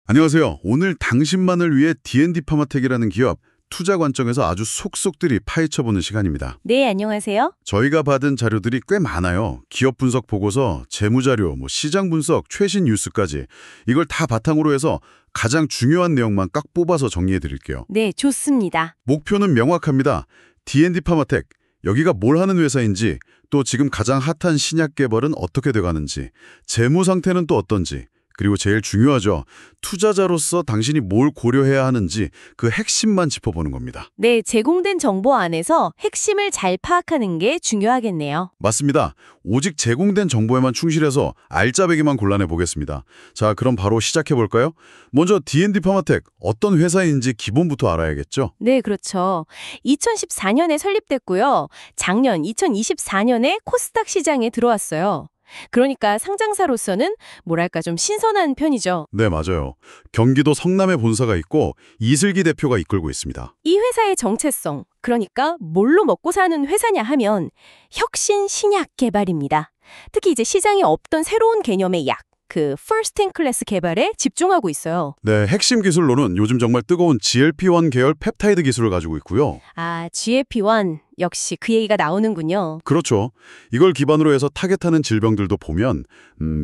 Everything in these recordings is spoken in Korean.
안녕하세요. 오늘 당신만을 위해 D&D 파마텍이라는 기업 투자 관점에서 아주 속속들이 파헤쳐보는 시간입니다. 네, 안녕하세요. 저희가 받은 자료들이 꽤 많아요. 기업 분석 보고서, 재무자료, 시장 분석, 최신 뉴스까지. 이걸 다 바탕으로 해서 가장 중요한 내용만 깍 뽑아서 정리해드릴게요. 네, 좋습니다. 목표는 명확합니다. D&D 파마텍, 여기가 뭘 하는 회사인지, 또 지금 가장 핫한 신약 개발은 어떻게 돼가는지, 재무 상태는 또 어떤지, 그리고 제일 중요하죠. 투자자로서 당신이 뭘 고려해야 하는지 그 핵심만 짚어보는 겁니다. 네, 제공된 정보 안에서 핵심을 잘 파악하는 게 중요하겠네요. 맞습니다. 오직 제공된 정보에만 충실해서 알짜배기만 골라내 보겠습니다. 자, 그럼 바로 시작해볼까요? 먼저 D&D 파마텍, 어떤 회사인지 기본부터 알아야겠죠? 네, 그렇죠. 2014년에 설립됐고요. 작년 2024년에 코스닥 시장에 들어왔어요. 그러니까 상장사로서는 뭐랄까 좀 신선한 편이죠. 네, 맞아요. 경기도 성남에 본사가 있고 이슬기 대표가 이끌고 있습니다. 이 회사의 정체성, 그러니까 뭘로 먹고 사는 회사냐 하면 혁신 신약 개발입니다. 특히 이제 시장에 없던 새로운 개념의 약, first in class 개발에 집중하고 있어요. 네, 핵심 기술로는 요즘 정말 뜨거운 GLP-1 계열 펩타이드 기술을 가지고 있고요. 아, GLP-1 역시 그 얘기가 나오는군요. 그렇죠. 이걸 기반으로 해서 타겟하는 질병들도 보면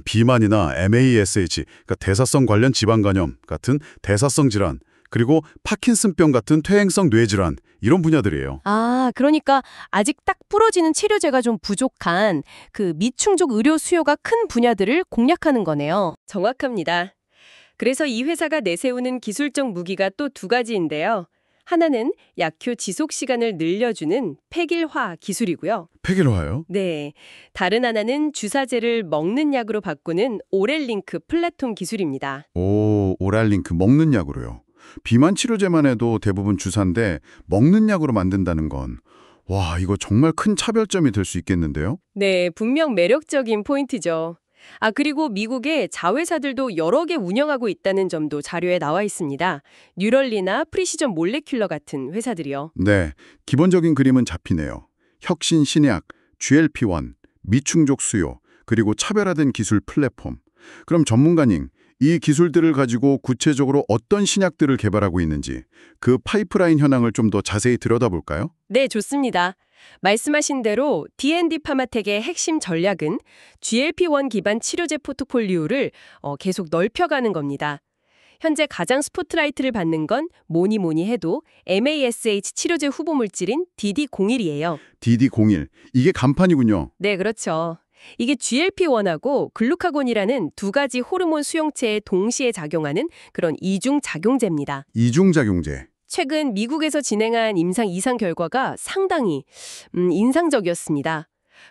비만이나 MASH, 그러니까 대사성 관련 지방간염 같은 대사성 질환, 그리고 파킨슨병 같은 퇴행성 뇌질환, 이런 분야들이에요. 아, 그러니까 아직 딱 부러지는 치료제가 좀 부족한 미충족 의료 수요가 큰 분야들을 공략하는 거네요. 정확합니다. 그래서 이 회사가 내세우는 기술적 무기가 또 두 가지인데요. 하나는 약효 지속 시간을 늘려주는 폐길화 기술이고요. 폐기로화요? 네. 다른 하나는 주사제를 먹는 약으로 바꾸는 오렐링크 플랫폼 기술입니다. 오, 오랄링크 먹는 약으로요. 비만 치료제만 해도 대부분 주사인데 먹는 약으로 만든다는 건 와, 이거 정말 큰 차별점이 될 수 있겠는데요? 네, 분명 매력적인 포인트죠. 아, 그리고 미국의 자회사들도 여러 개 운영하고 있다는 점도 자료에 나와 있습니다. 뉴럴리나 프리시전 몰레큘러 같은 회사들이요. 네, 기본적인 그림은 잡히네요. 혁신 신약, GLP-1, 미충족 수요, 그리고 차별화된 기술 플랫폼. 그럼 전문가님, 이 기술들을 가지고 구체적으로 어떤 신약들을 개발하고 있는지 그 파이프라인 현황을 좀 더 자세히 들여다볼까요? 네, 좋습니다. 말씀하신 대로 D&D 파마텍의 핵심 전략은 GLP-1 기반 치료제 포트폴리오를 계속 넓혀가는 겁니다. 현재 가장 스포트라이트를 받는 건 뭐니 해도 MASH 치료제 후보 물질인 DD01이에요. DD01, 이게 간판이군요. 네, 그렇죠. 이게 GLP-1하고 글루카곤이라는 두 가지 호르몬 수용체에 동시에 작용하는 그런 이중 작용제입니다. 이중작용제. 최근 미국에서 진행한 임상 2상 결과가 상당히 인상적이었습니다.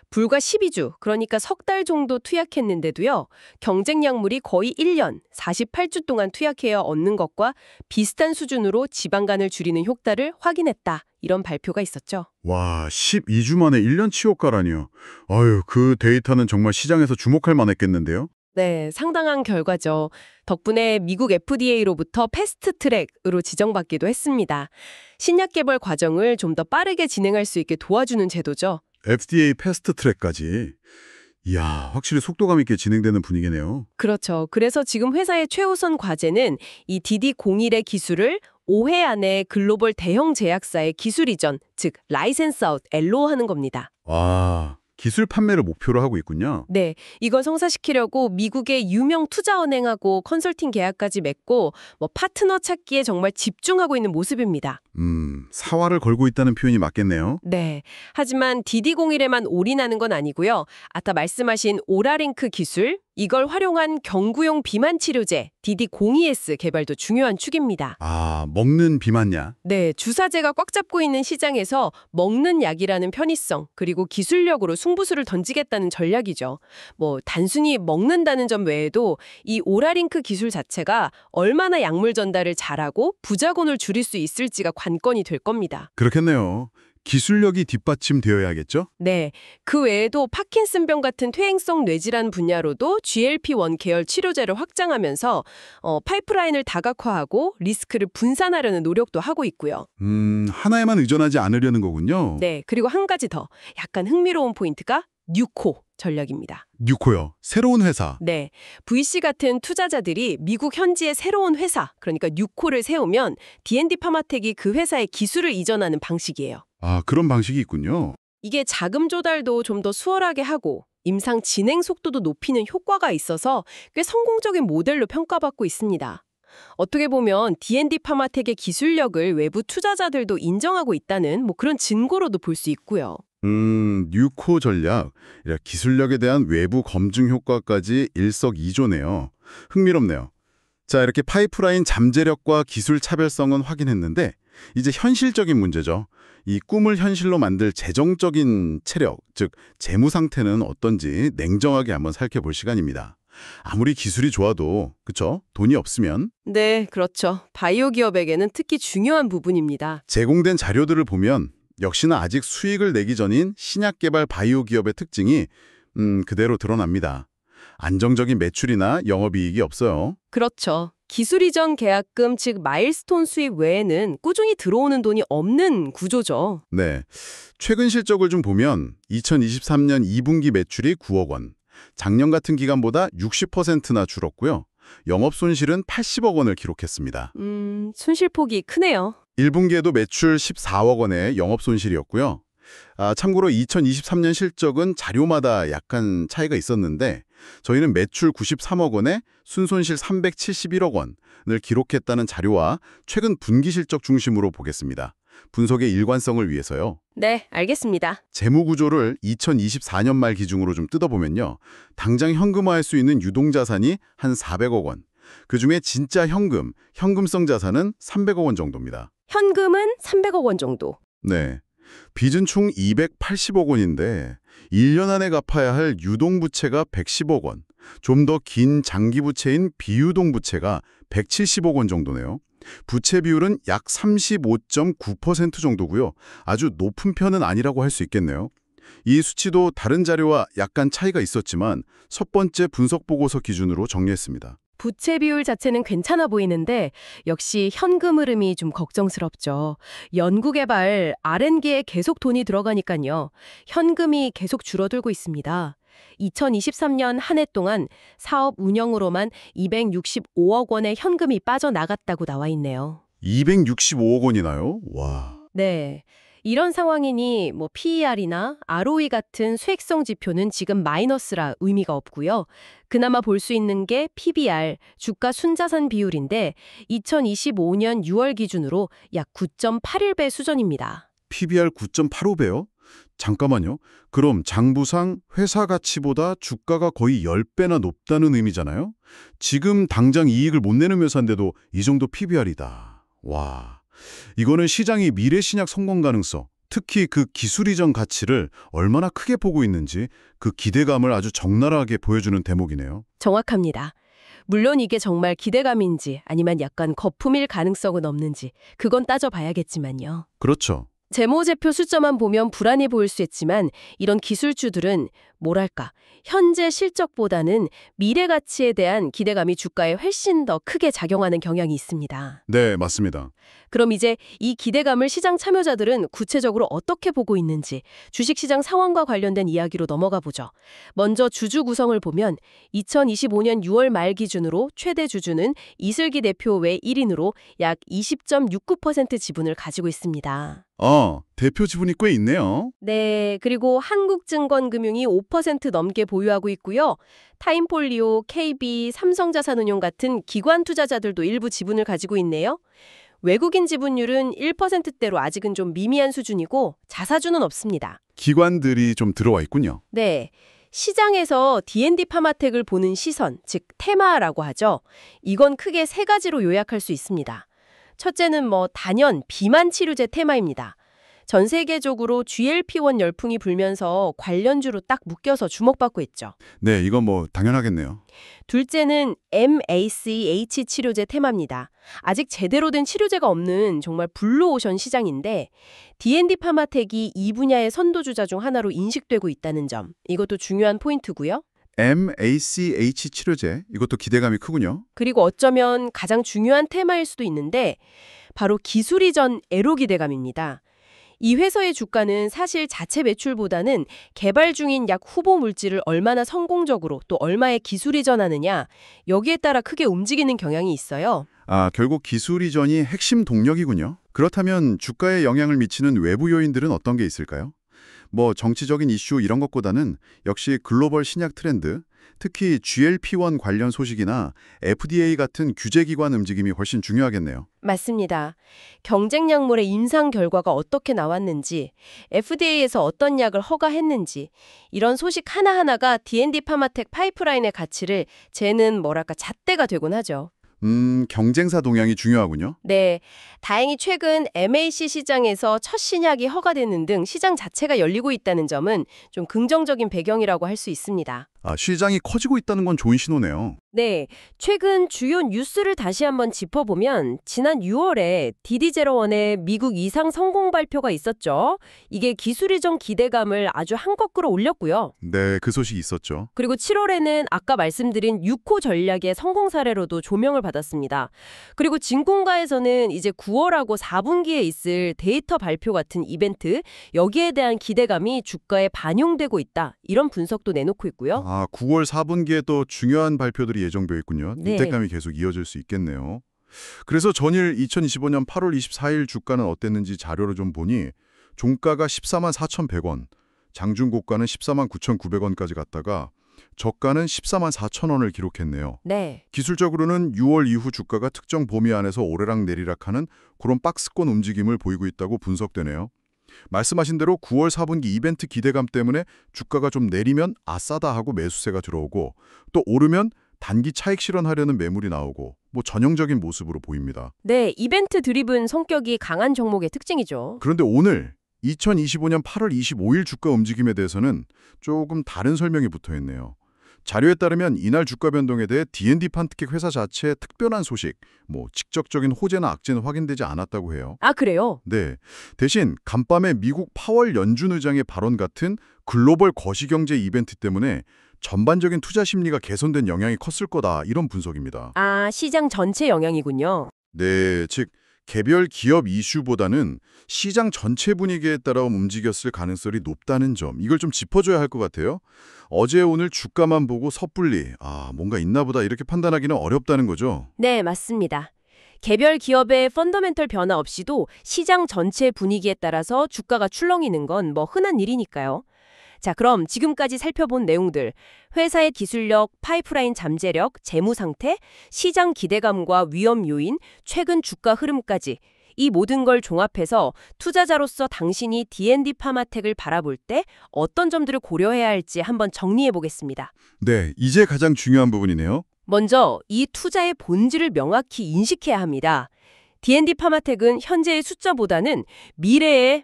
불과 12주, 그러니까 석 달 정도 투약했는데도요. 경쟁 약물이 거의 1년, 48주 동안 투약해야 얻는 것과 비슷한 수준으로 지방간을 줄이는 효과를 확인했다. 이런 발표가 있었죠. 와, 12주 만에 1년치 효과라니요. 아유, 그 데이터는 정말 시장에서 주목할 만했겠는데요? 네, 상당한 결과죠. 덕분에 미국 FDA로부터 패스트 트랙으로 지정받기도 했습니다. 신약 개발 과정을 좀 더 빠르게 진행할 수 있게 도와주는 제도죠. FDA 패스트 트랙까지. 이야, 확실히 속도감 있게 진행되는 분위기네요. 그렇죠. 그래서 지금 회사의 최우선 과제는 이 DD01의 기술을 5회 안에 글로벌 대형 제약사의 기술 이전, 즉 라이센스 아웃, LO 하는 겁니다. 와, 기술 판매를 목표로 하고 있군요. 네, 이걸 성사시키려고 미국의 유명 투자은행하고 컨설팅 계약까지 맺고 파트너 찾기에 정말 집중하고 있는 모습입니다. 사활을 걸고 있다는 표현이 맞겠네요. 네, 하지만 DD01에만 올인하는 건 아니고요. 아까 말씀하신 오라링크 기술, 이걸 활용한 경구용 비만 치료제 DD02S 개발도 중요한 축입니다. 아, 먹는 비만약. 네, 주사제가 꽉 잡고 있는 시장에서 먹는 약이라는 편의성, 그리고 기술력으로 승부수를 던지겠다는 전략이죠. 단순히 먹는다는 점 외에도 이 오라링크 기술 자체가 얼마나 약물 전달을 잘하고 부작용을 줄일 수 있을지가 관건이 될 겁니다. 그렇겠네요. 기술력이 뒷받침되어야겠죠? 네, 그 외에도 파킨슨병 같은 퇴행성 뇌질환 분야로도 GLP-1 계열 치료제를 확장하면서 파이프라인을 다각화하고 리스크를 분산하려는 노력도 하고 있고요. 하나에만 의존하지 않으려는 거군요. 네, 그리고 한 가지 더 약간 흥미로운 포인트가 뉴코 전략입니다. 뉴코요. 새로운 회사. 네, VC 같은 투자자들이 미국 현지의 새로운 회사, 그러니까 뉴코를 세우면 D&D 파마텍이 그 회사의 기술을 이전하는 방식이에요. 아, 그런 방식이 있군요. 이게 자금 조달도 좀 더 수월하게 하고 임상 진행 속도도 높이는 효과가 있어서 꽤 성공적인 모델로 평가받고 있습니다. 어떻게 보면 D&D 파마텍의 기술력을 외부 투자자들도 인정하고 있다는 그런 증거로도 볼 수 있고요. 뉴코 전략, 기술력에 대한 외부 검증 효과까지 일석이조네요. 흥미롭네요. 자, 이렇게 파이프라인 잠재력과 기술 차별성은 확인했는데 이제 현실적인 문제죠. 이 꿈을 현실로 만들 재정적인 체력, 즉 재무 상태는 어떤지 냉정하게 한번 살펴볼 시간입니다. 아무리 기술이 좋아도, 그쵸? 돈이 없으면 네, 그렇죠. 바이오 기업에게는 특히 중요한 부분입니다. 제공된 자료들을 보면 역시나 아직 수익을 내기 전인 신약 개발 바이오 기업의 특징이 그대로 드러납니다. 안정적인 매출이나 영업이익이 없어요. 그렇죠. 기술 이전 계약금, 즉 마일스톤 수익 외에는 꾸준히 들어오는 돈이 없는 구조죠. 네, 최근 실적을 좀 보면 2023년 2분기 매출이 9억 원, 작년 같은 기간보다 60%나 줄었고요. 영업 손실은 80억 원을 기록했습니다. 손실폭이 크네요. 1분기에도 매출 14억 원의 영업 손실이었고요. 참고로 2023년 실적은 자료마다 약간 차이가 있었는데 저희는 매출 93억 원에 순손실 371억 원을 기록했다는 자료와 최근 분기 실적 중심으로 보겠습니다. 분석의 일관성을 위해서요. 네, 알겠습니다. 재무 구조를 2024년 말 기준으로 좀 뜯어보면요. 당장 현금화할 수 있는 유동자산이 한 400억 원. 그중에 진짜 현금성 자산은 300억 원 정도입니다. 현금은 300억 원 정도. 네. 빚은 총 280억 원인데 1년 안에 갚아야 할 유동부채가 110억 원, 좀 더 긴 장기부채인 비유동부채가 170억 원 정도네요. 부채 비율은 약 35.9% 정도고요. 아주 높은 편은 아니라고 할 수 있겠네요. 이 수치도 다른 자료와 약간 차이가 있었지만 첫 번째 분석 보고서 기준으로 정리했습니다. 부채 비율 자체는 괜찮아 보이는데 역시 현금 흐름이 좀 걱정스럽죠. 연구개발, R&D에 계속 돈이 들어가니까요. 현금이 계속 줄어들고 있습니다. 2023년 한 해 동안 사업 운영으로만 265억 원의 현금이 빠져나갔다고 나와 있네요. 265억 원이나요? 와. 네. 이런 상황이니 PER이나 ROE 같은 수익성 지표는 지금 마이너스라 의미가 없고요. 그나마 볼 수 있는 게 PBR, 주가 순자산 비율인데 2025년 6월 기준으로 약 9.81배 수준입니다. PBR 9.85배요? 잠깐만요. 그럼 장부상 회사 가치보다 주가가 거의 10배나 높다는 의미잖아요? 지금 당장 이익을 못 내는 회사인데도 이 정도 PBR이다. 와, 이거는 시장이 미래 신약 성공 가능성, 특히 그 기술 이전 가치를 얼마나 크게 보고 있는지 그 기대감을 아주 적나라하게 보여주는 대목이네요. 정확합니다. 물론 이게 정말 기대감인지 아니면 약간 거품일 가능성은 없는지 그건 따져봐야겠지만요. 그렇죠. 재무제표 숫자만 보면 불안해 보일 수 있지만 이런 기술주들은 현재 실적보다는 미래 가치에 대한 기대감이 주가에 훨씬 더 크게 작용하는 경향이 있습니다. 네, 맞습니다. 그럼 이제 이 기대감을 시장 참여자들은 구체적으로 어떻게 보고 있는지 주식시장 상황과 관련된 이야기로 넘어가 보죠. 먼저 주주 구성을 보면 2025년 6월 말 기준으로 최대 주주는 이슬기 대표 외 1인으로 약 20.69% 지분을 가지고 있습니다. 대표 지분이 꽤 있네요. 네, 그리고 한국증권금융이 5% 넘게 보유하고 있고요. 타임폴리오, KB, 삼성자산운용 같은 기관 투자자들도 일부 지분을 가지고 있네요. 외국인 지분율은 1%대로 아직은 좀 미미한 수준이고 자사주는 없습니다. 기관들이 좀 들어와 있군요. 네, 시장에서 D&D 파마텍을 보는 시선, 즉 테마라고 하죠. 이건 크게 세 가지로 요약할 수 있습니다. 첫째는 단연 비만 치료제 테마입니다. 전 세계적으로 GLP-1 열풍이 불면서 관련주로 딱 묶여서 주목받고 있죠. 네, 이건 당연하겠네요. 둘째는 MACH 치료제 테마입니다. 아직 제대로 된 치료제가 없는 정말 블루오션 시장인데 D&D 파마텍이 이 분야의 선도주자 중 하나로 인식되고 있다는 점, 이것도 중요한 포인트고요. MACH 치료제, 이것도 기대감이 크군요. 그리고 어쩌면 가장 중요한 테마일 수도 있는데 바로 기술 이전 애로 기대감입니다. 이 회사의 주가는 사실 자체 매출보다는 개발 중인 약 후보 물질을 얼마나 성공적으로 또 얼마의 기술 이전하느냐 여기에 따라 크게 움직이는 경향이 있어요. 아, 결국 기술 이전이 핵심 동력이군요. 그렇다면 주가에 영향을 미치는 외부 요인들은 어떤 게 있을까요? 뭐 정치적인 이슈 이런 것보다는 역시 글로벌 신약 트렌드, 특히 GLP-1 관련 소식이나 FDA 같은 규제기관 움직임이 훨씬 중요하겠네요. 맞습니다. 경쟁 약물의 임상 결과가 어떻게 나왔는지, FDA에서 어떤 약을 허가했는지 이런 소식 하나하나가 D&D 파마텍 파이프라인의 가치를 재는 잣대가 되곤 하죠. 경쟁사 동향이 중요하군요. 네, 다행히 최근 MAC 시장에서 첫 신약이 허가되는 등 시장 자체가 열리고 있다는 점은 좀 긍정적인 배경이라고 할 수 있습니다. 아, 시장이 커지고 있다는 건 좋은 신호네요. 네, 최근 주요 뉴스를 다시 한번 짚어보면 지난 6월에 DD01의 미국 이상 성공 발표가 있었죠. 이게 기술 이전 기대감을 아주 한껏 끌어올렸고요. 네, 그 소식이 있었죠. 그리고 7월에는 아까 말씀드린 6호 전략의 성공 사례로도 조명을 받았습니다. 그리고 진공가에서는 이제 9월하고 4분기에 있을 데이터 발표 같은 이벤트, 여기에 대한 기대감이 주가에 반영되고 있다. 이런 분석도 내놓고 있고요. 아, 9월 4분기에 또 중요한 발표들이 예정되어 있군요. 네. 이때감이 계속 이어질 수 있겠네요. 그래서 전일 2025년 8월 24일 주가는 어땠는지 자료를 좀 보니 종가가 14만 4,100원, 장중고가는 14만 9,900원까지 갔다가 저가는 14만 4천 원을 기록했네요. 네. 기술적으로는 6월 이후 주가가 특정 범위 안에서 오르락 내리락하는 그런 박스권 움직임을 보이고 있다고 분석되네요. 말씀하신 대로 9월 4분기 이벤트 기대감 때문에 주가가 좀 내리면 아싸다 하고 매수세가 들어오고 또 오르면 단기 차익 실현하려는 매물이 나오고 뭐 전형적인 모습으로 보입니다. 네, 이벤트 드리븐 성격이 강한 종목의 특징이죠. 그런데 오늘 2025년 8월 25일 주가 움직임에 대해서는 조금 다른 설명이 붙어있네요. 자료에 따르면 이날 주가 변동에 대해 D&D 판트킥 회사 자체의 특별한 소식, 뭐 직접적인 호재나 악재는 확인되지 않았다고 해요. 아, 그래요? 네. 대신 간밤에 미국 파월 연준 의장의 발언 같은 글로벌 거시경제 이벤트 때문에 전반적인 투자 심리가 개선된 영향이 컸을 거다, 이런 분석입니다. 아, 시장 전체 영향이군요. 네, 즉 개별 기업 이슈보다는 시장 전체 분위기에 따라 움직였을 가능성이 높다는 점, 이걸 좀 짚어줘야 할 것 같아요. 어제 오늘 주가만 보고 섣불리 뭔가 있나 보다 이렇게 판단하기는 어렵다는 거죠. 네, 맞습니다. 개별 기업의 펀더멘털 변화 없이도 시장 전체 분위기에 따라서 주가가 출렁이는 건 뭐 흔한 일이니까요. 자, 그럼 지금까지 살펴본 내용들, 회사의 기술력, 파이프라인 잠재력, 재무 상태, 시장 기대감과 위험 요인, 최근 주가 흐름까지 이 모든 걸 종합해서 투자자로서 당신이 D&D 파마텍을 바라볼 때 어떤 점들을 고려해야 할지 한번 정리해 보겠습니다. 네, 이제 가장 중요한 부분이네요. 먼저 이 투자의 본질을 명확히 인식해야 합니다. D&D 파마텍은 현재의 숫자보다는 미래의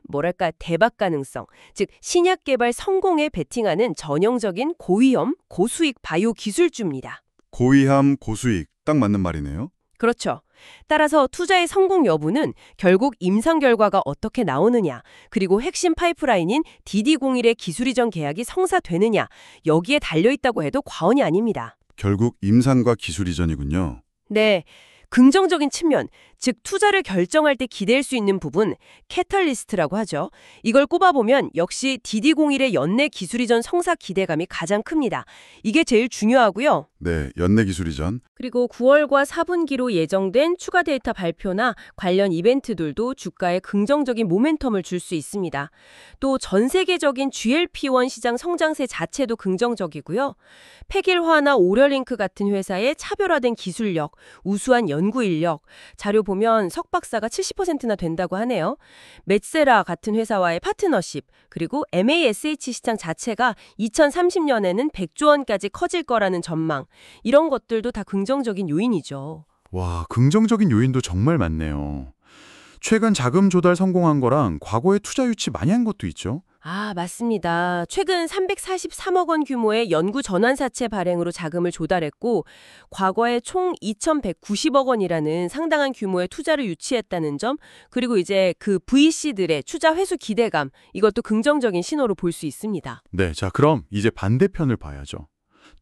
대박 가능성, 즉 신약 개발 성공에 베팅하는 전형적인 고위험, 고수익 바이오 기술주입니다. 고위험, 고수익, 딱 맞는 말이네요. 그렇죠. 따라서 투자의 성공 여부는 결국 임상 결과가 어떻게 나오느냐, 그리고 핵심 파이프라인인 DD01의 기술 이전 계약이 성사되느냐, 여기에 달려있다고 해도 과언이 아닙니다. 결국 임상과 기술 이전이군요. 네. 긍정적인 측면, 즉 투자를 결정할 때 기대할 수 있는 부분, 캐탈리스트라고 하죠. 이걸 꼽아보면 역시 DD01의 연내 기술 이전 성사 기대감이 가장 큽니다. 이게 제일 중요하고요. 네, 연내 기술 이전. 그리고 9월과 4분기로 예정된 추가 데이터 발표나 관련 이벤트들도 주가에 긍정적인 모멘텀을 줄 수 있습니다. 또 전 세계적인 GLP-1 시장 성장세 자체도 긍정적이고요. 팩일화나 오려링크 같은 회사의 차별화된 기술력, 우수한 연구 인력, 자료 보면 석박사가 70%나 된다고 하네요. 맷세라 같은 회사와의 파트너십, 그리고 MASH 시장 자체가 2030년에는 100조 원까지 커질 거라는 전망, 이런 것들도 다 긍정적인 요인이죠. 와, 긍정적인 요인도 정말 많네요. 최근 자금 조달 성공한 거랑 과거에 투자 유치 많이 한 것도 있죠. 아, 맞습니다. 최근 343억 원 규모의 연구 전환사채 발행으로 자금을 조달했고 과거에 총 2,190억 원이라는 상당한 규모의 투자를 유치했다는 점, 그리고 이제 그 VC들의 투자 회수 기대감, 이것도 긍정적인 신호로 볼 수 있습니다. 네, 자 그럼 이제 반대편을 봐야죠.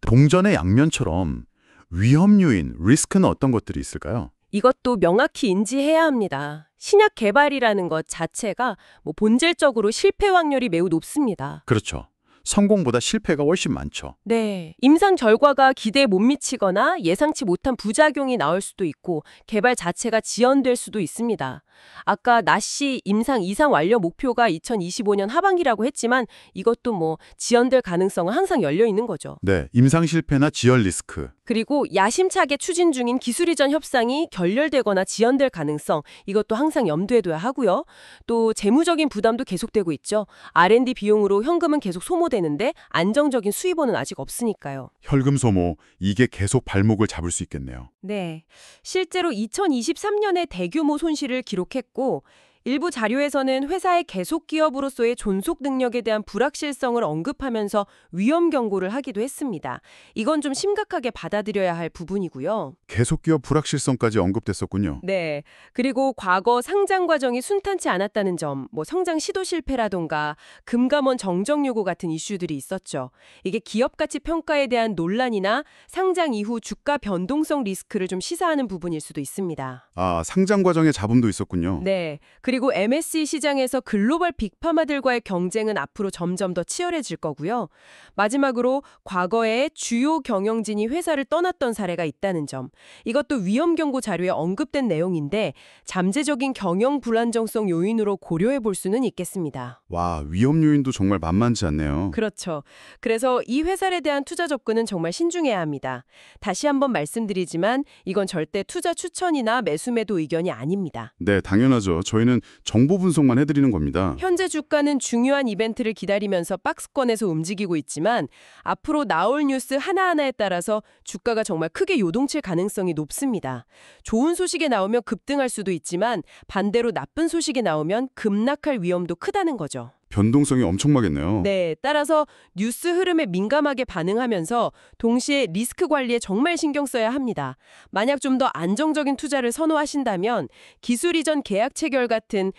동전의 양면처럼 위험 요인, 리스크는 어떤 것들이 있을까요? 이것도 명확히 인지해야 합니다. 신약 개발이라는 것 자체가 본질적으로 실패 확률이 매우 높습니다. 그렇죠. 성공보다 실패가 훨씬 많죠. 네. 임상 결과가 기대에 못 미치거나 예상치 못한 부작용이 나올 수도 있고 개발 자체가 지연될 수도 있습니다. 아까 나씨 임상 이상 완료 목표가 2025년 하반기라고 했지만 이것도 지연될 가능성은 항상 열려 있는 거죠. 네, 임상 실패나 지연 리스크. 그리고 야심차게 추진 중인 기술 이전 협상이 결렬되거나 지연될 가능성, 이것도 항상 염두에 둬야 하고요. 또 재무적인 부담도 계속되고 있죠. R&D 비용으로 현금은 계속 소모되는데 안정적인 수입원은 아직 없으니까요. 혈금 소모, 이게 계속 발목을 잡을 수 있겠네요. 네. 실제로 2023년에 대규모 손실을 기록했고 일부 자료에서는 회사의 계속 기업으로서의 존속 능력에 대한 불확실성을 언급하면서 위험 경고를 하기도 했습니다. 이건 좀 심각하게 받아들여야 할 부분이고요. 계속 기업 불확실성까지 언급됐었군요. 네. 그리고 과거 상장 과정이 순탄치 않았다는 점, 성장 시도 실패라던가 금감원 정정 요구 같은 이슈들이 있었죠. 이게 기업 가치 평가에 대한 논란이나 상장 이후 주가 변동성 리스크를 좀 시사하는 부분일 수도 있습니다. 아, 상장 과정에 잡음도 있었군요. 네. 그리고 MSCI 시장에서 글로벌 빅파마들과의 경쟁은 앞으로 점점 더 치열해질 거고요. 마지막으로 과거에 주요 경영진이 회사를 떠났던 사례가 있다는 점. 이것도 위험 경고 자료에 언급된 내용인데 잠재적인 경영 불안정성 요인으로 고려해 볼 수는 있겠습니다. 와, 위험 요인도 정말 만만치 않네요. 그렇죠. 그래서 이 회사에 대한 투자 접근은 정말 신중해야 합니다. 다시 한번 말씀드리지만 이건 절대 투자 추천이나 매수 매도 의견이 아닙니다. 네, 당연하죠. 저희는 정보 분석만 해드리는 겁니다. 현재 주가는 중요한 이벤트를 기다리면서 박스권에서 움직이고 있지만 앞으로 나올 뉴스 하나하나에 따라서 주가가 정말 크게 요동칠 가능성이 높습니다. 좋은 소식이 나오면 급등할 수도 있지만 반대로 나쁜 소식이 나오면 급락할 위험도 크다는 거죠. 변동성이 엄청나겠네요. 네, 따라서 뉴스 흐름에 민감하게 반응하면서 동시에 리스크 관리에 정말 신경 써야 합니다. 만약 좀 더 안정적인 투자를 선호하신다면 기술 이전 계약 체결 같은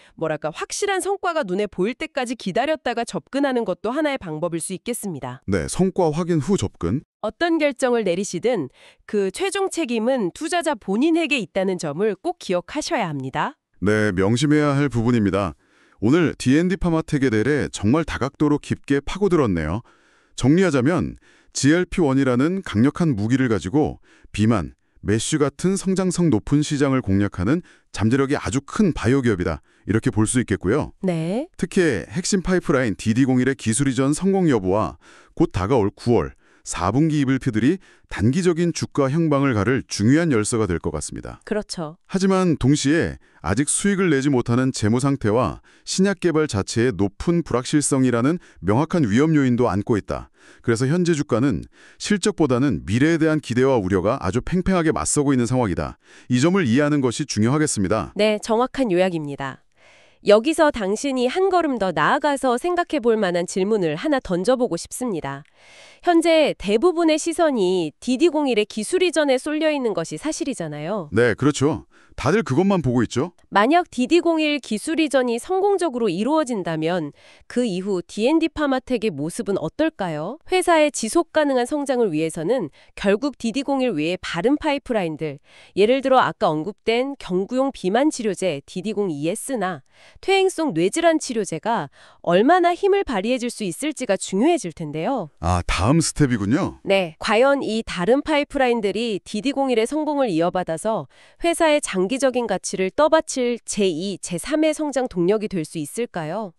확실한 성과가 눈에 보일 때까지 기다렸다가 접근하는 것도 하나의 방법일 수 있겠습니다. 네, 성과 확인 후 접근. 어떤 결정을 내리시든 그 최종 책임은 투자자 본인에게 있다는 점을 꼭 기억하셔야 합니다. 네, 명심해야 할 부분입니다. 오늘 D&D 파마텍에 대해 정말 다각도로 깊게 파고들었네요. 정리하자면 GLP-1이라는 강력한 무기를 가지고 비만, 메쉬 같은 성장성 높은 시장을 공략하는 잠재력이 아주 큰 바이오 기업이다. 이렇게 볼 수 있겠고요. 네. 특히 핵심 파이프라인 DD01의 기술 이전 성공 여부와 곧 다가올 9월 4분기 이블트들이 단기적인 주가 향방을 가를 중요한 열쇠가 될 것 같습니다. 그렇죠. 하지만 동시에 아직 수익을 내지 못하는 재무 상태와 신약 개발 자체의 높은 불확실성이라는 명확한 위험 요인도 안고 있다. 그래서 현재 주가는 실적보다는 미래에 대한 기대와 우려가 아주 팽팽하게 맞서고 있는 상황이다. 이 점을 이해하는 것이 중요하겠습니다. 네, 정확한 요약입니다. 여기서 당신이 한 걸음 더 나아가서 생각해 볼 만한 질문을 하나 던져보고 싶습니다. 현재 대부분의 시선이 DD01의 기술 이전에 쏠려 있는 것이 사실이잖아요. 네, 그렇죠. 다들 그것만 보고 있죠? 만약 DD01 기술 이전이 성공적으로 이루어진다면 그 이후 D&D 파마텍의 모습은 어떨까요? 회사의 지속 가능한 성장을 위해서는 결국 DD01 외의 바른 파이프라인들, 예를 들어 아까 언급된 경구용 비만 치료제 DD02S나 퇴행성 뇌질환 치료제가 얼마나 힘을 발휘해줄 수 있을지가 중요해질 텐데요. 아, 다음 스텝이군요. 네, 과연 이 다른 파이프라인들이 DD01의 성공을 이어받아서 회사의 장기적인 가치를 떠받칠 제2, 제3의 성장 동력이 될 수 있을까요?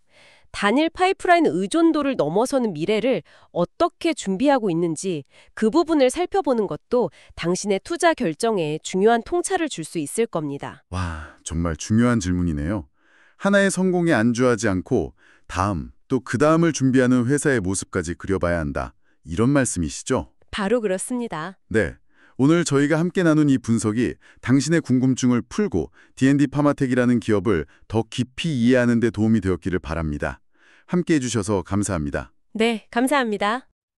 단일 파이프라인 의존도를 넘어서는 미래를 어떻게 준비하고 있는지 그 부분을 살펴보는 것도 당신의 투자 결정에 중요한 통찰을 줄 수 있을 겁니다. 와, 정말 중요한 질문이네요. 하나의 성공에 안주하지 않고 다음, 또 그 다음을 준비하는 회사의 모습까지 그려봐야 한다. 이런 말씀이시죠? 바로 그렇습니다. 네. 오늘 저희가 함께 나눈 이 분석이 당신의 궁금증을 풀고 D&D 파마텍이라는 기업을 더 깊이 이해하는 데 도움이 되었기를 바랍니다. 함께 해주셔서 감사합니다. 네, 감사합니다.